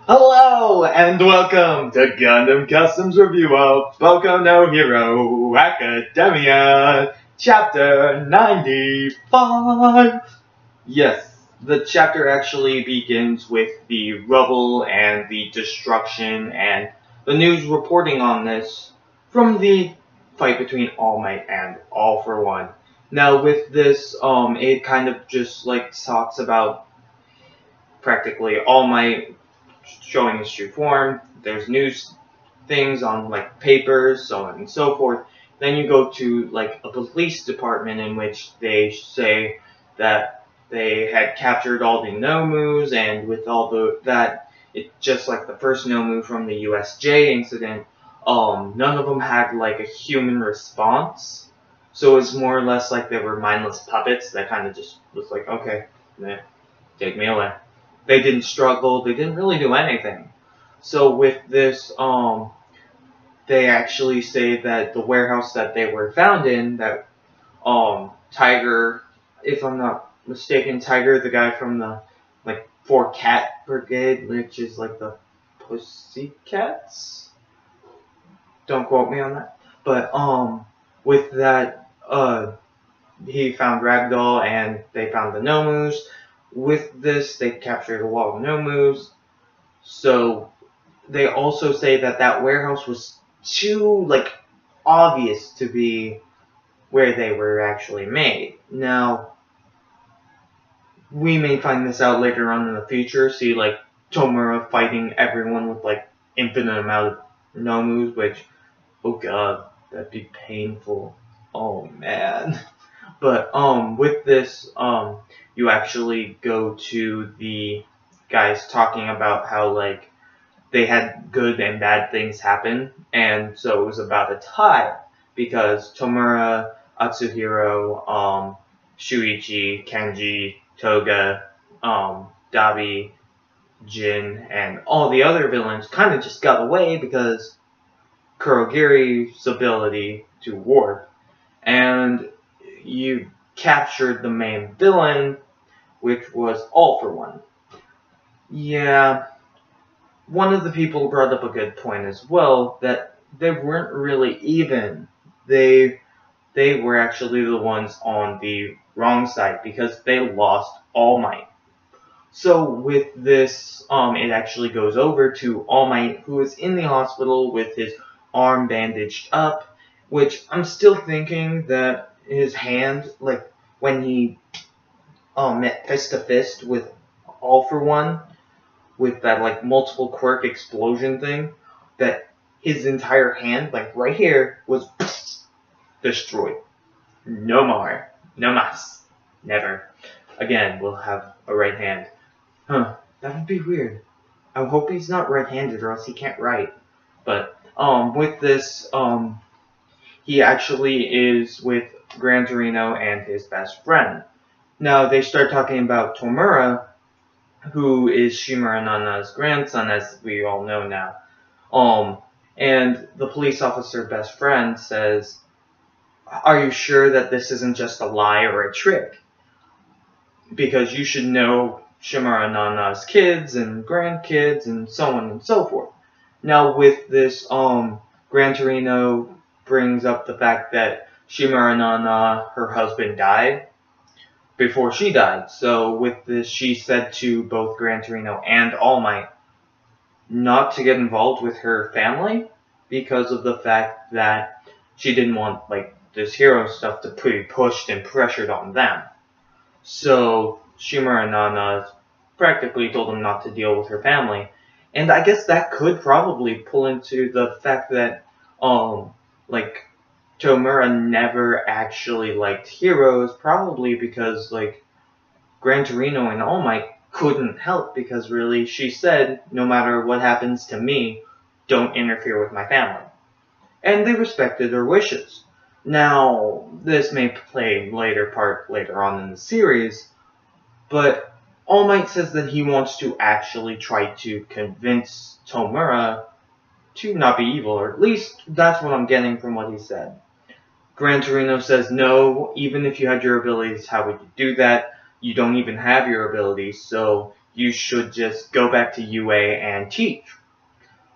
Hello and welcome to Gundam Customs Review of Boku no Hero Academia, Chapter 95. Yes, the chapter actually begins with the rubble and the destruction and the news reporting on this from the fight between All Might and All for One. Now with this, it kind of just talks about practically All Might showing his true form. There's news things on papers, so on and so forth. Then you go to a police department in which they say that they had captured all the Nomus, and with all that, it just like the first Nomu from the USJ incident, none of them had a human response. So it's more or less like they were mindless puppets that kind of just was like, okay, take me away. They didn't struggle, they didn't really do anything. So with this, they actually say that the warehouse that they were found in, that Tiger, if I'm not mistaken, Tiger, the guy from the 4-Cat Brigade, which is the Pussycats? Don't quote me on that. But with that, he found Ragdoll and they found the Nomus. With this, they captured a lot of Nomus. So they also say that that warehouse was too obvious to be where they were actually made. Now, we may find this out later on in the future. See Tomura fighting everyone with infinite amount of Nomus, which, oh god, that'd be painful. Oh man. But with this, you actually go to the guys talking about how they had good and bad things happen, and so it was about a tie because Tomura, Atsuhiro, Shuichi, Kenji, Toga, Dabi, Jin, and all the other villains kind of just got away because Kurogiri's ability to warp, and you captured the main villain, which was All for One. Yeah, one of the people brought up a good point as well, that they weren't really even. They were actually the ones on the wrong side because they lost All Might. So with this, it actually goes over to All Might, who is in the hospital with his arm bandaged up, which I'm still thinking that his hand, when he met fist to fist with All for One, with that multiple quirk explosion thing, that his entire hand, right here, was destroyed. No more. No mas. Never. Again, we'll have a right hand. Huh. That would be weird. I hope he's not right-handed or else he can't write. But, with this, he actually is with Gran Torino and his best friend. Now, they start talking about Tomura, who is Shimura Nana's grandson, as we all know now. And the police officer best friend says, "Are you sure that this isn't just a lie or a trick? Because you should know Shimura Nana's kids and grandkids and so on and so forth." Now with this, Gran Torino brings up the fact that Shimura Nana, her husband, died before she died. So with this, she said to both Gran Torino and All Might not to get involved with her family because of the fact that she didn't want this hero stuff to be pushed and pressured on them. So Shimura Nana practically told them not to deal with her family. And I guess that could probably pull into the fact that Tomura never actually liked heroes, probably because Gran Torino and All Might couldn't help, because really she said, no matter what happens to me, don't interfere with my family. And they respected her wishes. Now, this may play later on in the series, but All Might says that he wants to actually try to convince Tomura to not be evil, or at least that's what I'm getting from what he said. Gran Torino says, no, even if you had your abilities, how would you do that? You don't even have your abilities, so you should just go back to UA and teach.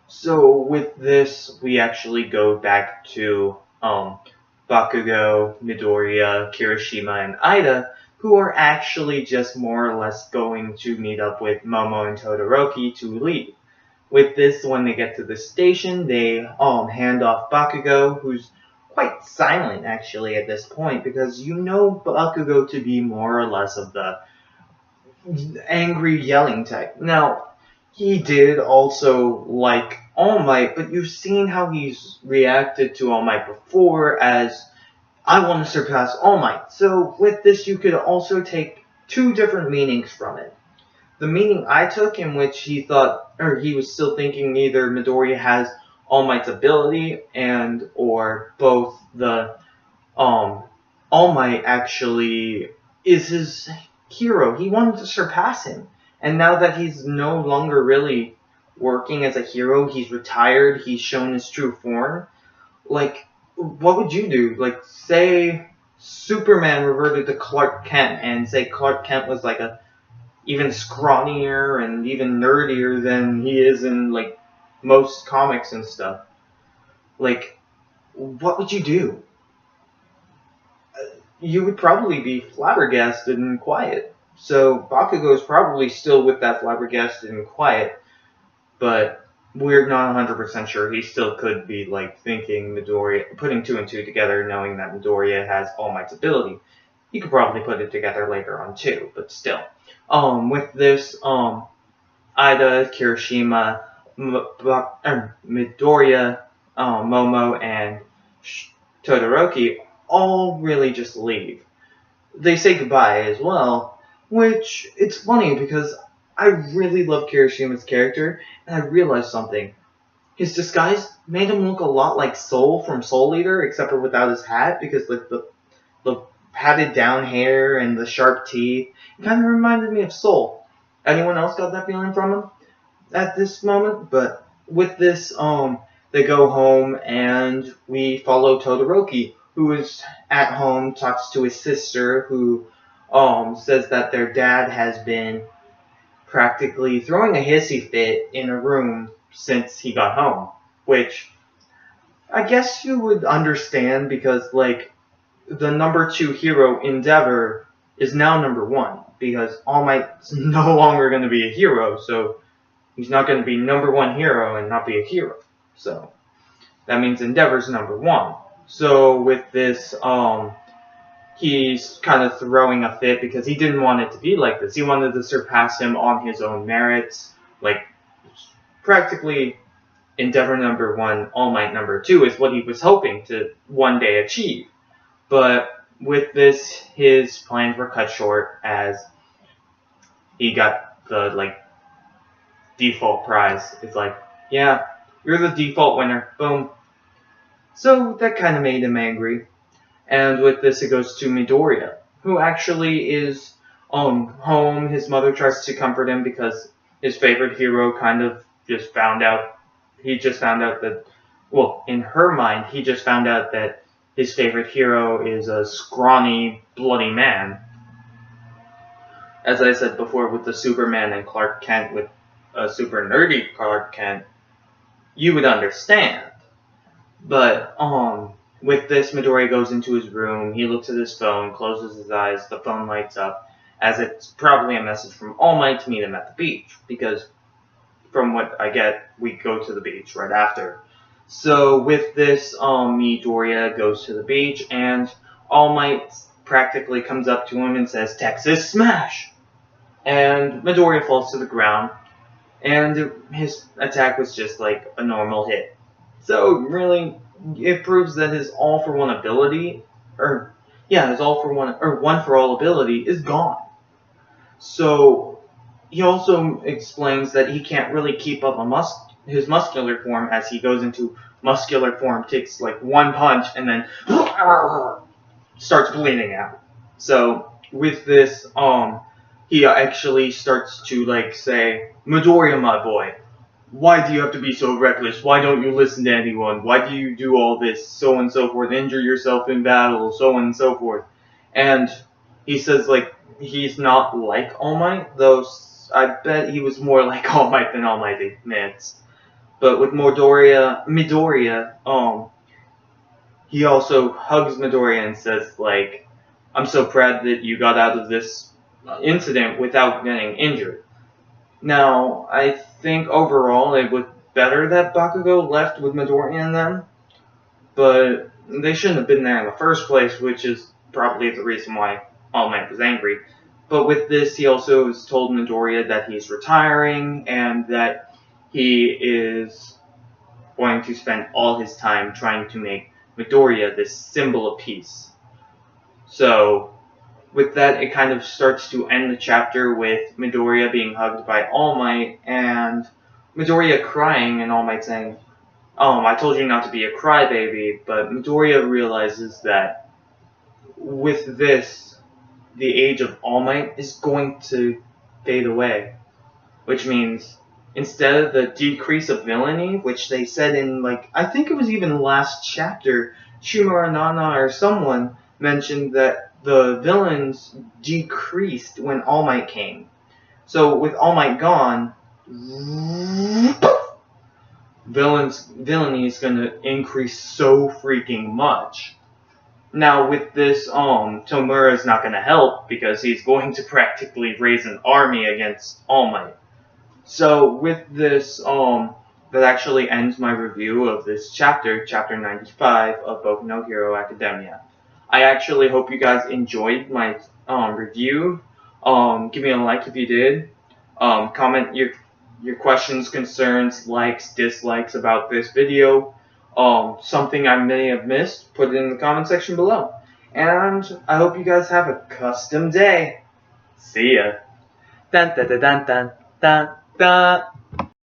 So with this, we actually go back to Bakugo, Midoriya, Kirishima, and Ida, who are actually just more or less going to meet up with Momo and Todoroki to leave. With this, when they get to the station, they hand off Bakugo, who's quite silent actually at this point, because you know Bakugo to be more or less of the angry yelling type. Now, he did also like All Might, but you've seen how he's reacted to All Might before as, I want to surpass All Might. So with this, you could also take two different meanings from it. The meaning I took, in which he thought, or he was still thinking either Midoriya has All Might's ability and or both the All Might actually is his hero. He wanted to surpass him. And now that he's no longer really working as a hero, he's retired, he's shown his true form, like, what would you do? Like, say Superman reverted to Clark Kent, and say Clark Kent was like a even scrawnier and even nerdier than he is in like most comics and stuff. Like, what would you do? You would probably be flabbergasted and quiet. So Bakugo is probably still with that flabbergasted and quiet, but we're not 100% sure. He still could be like thinking Midoriya, putting two and two together, knowing that Midoriya has All Might's ability. He could probably put it together later on too, but still. With this, Ida, Kirishima, Midoriya, Momo, and Todoroki all really just leave. They say goodbye as well, which, it's funny because I really love Kirishima's character, and I realized something. His disguise made him look a lot like Soul from Soul Eater, except for without his hat, because like the patted down hair and the sharp teeth, it kind of reminded me of Soul. Anyone else got that feeling from him at this moment? But with this, they go home and we follow Todoroki, who is at home, talks to his sister, who says that their dad has been practically throwing a hissy fit in a room since he got home, which I guess you would understand because, like, the number 2 hero, Endeavor, is now number 1 because All Might's no longer going to be a hero, so he's not going to be number 1 hero and not be a hero. So that means Endeavor's number 1. So with this, he's kind of throwing a fit because he didn't want it to be like this. He wanted to surpass him on his own merits. Like, practically Endeavor number 1, All Might number 2 is what he was hoping to one day achieve. But with this, his plans were cut short as he got the, like, default prize. It's like, yeah, you're the default winner. Boom. So that kind of made him angry. And with this, it goes to Midoriya, who actually is home. His mother tries to comfort him because his favorite hero kind of just found out. He just found out that, well, in her mind, he just found out that his favorite hero is a scrawny, bloody man. As I said before, with the Superman and Clark Kent, with a super nerdy Clark Kent, you would understand. But, with this, Midoriya goes into his room, he looks at his phone, closes his eyes, the phone lights up, as it's probably a message from All Might to meet him at the beach, because from what I get, we go to the beach right after. So with this, Midoriya goes to the beach, and All Might practically comes up to him and says, "Texas Smash!" And Midoriya falls to the ground, and his attack was just like a normal hit. So really, it proves that his all for one ability, his all for one, or one for all ability is gone. So he also explains that he can't really keep up his muscular form as he goes into muscular form, takes like one punch, and then starts bleeding out. So with this, he actually starts to like say, "Midoriya, my boy, why do you have to be so reckless? Why don't you listen to anyone? Why do you do all this, so and so forth, injure yourself in battle, so on and so forth?" And he says, like, he's not like All Might, though I bet he was more like All Might than All Might admits. But with Midoriya, he also hugs Midoriya and says, like, I'm so proud that you got out of this incident without getting injured. Now, I think overall it was better that Bakugo left with Midoriya and them, but they shouldn't have been there in the first place, which is probably the reason why All Might was angry. But with this, he also has told Midoriya that he's retiring and that he is going to spend all his time trying to make Midoriya this symbol of peace. So, with that, it kind of starts to end the chapter with Midoriya being hugged by All Might and Midoriya crying and All Might saying, I told you not to be a crybaby, but Midoriya realizes that with this, the age of All Might is going to fade away. Which means, instead of the decrease of villainy, which they said in, like, I think it was even last chapter, Shumara Nana or someone mentioned that the villains decreased when All Might came. So with All Might gone, villainy is going to increase so freaking much. Now with this, Tomura is not going to help because he's going to practically raise an army against All Might. So with this, that actually ends my review of this chapter, chapter 95 of Boku no Hero Academia. I actually hope you guys enjoyed my review. Give me a like if you did. Comment your questions, concerns, likes, dislikes about this video. Something I may have missed, put it in the comment section below. And I hope you guys have a custom day. See ya. Dun dun dun dun dun dun.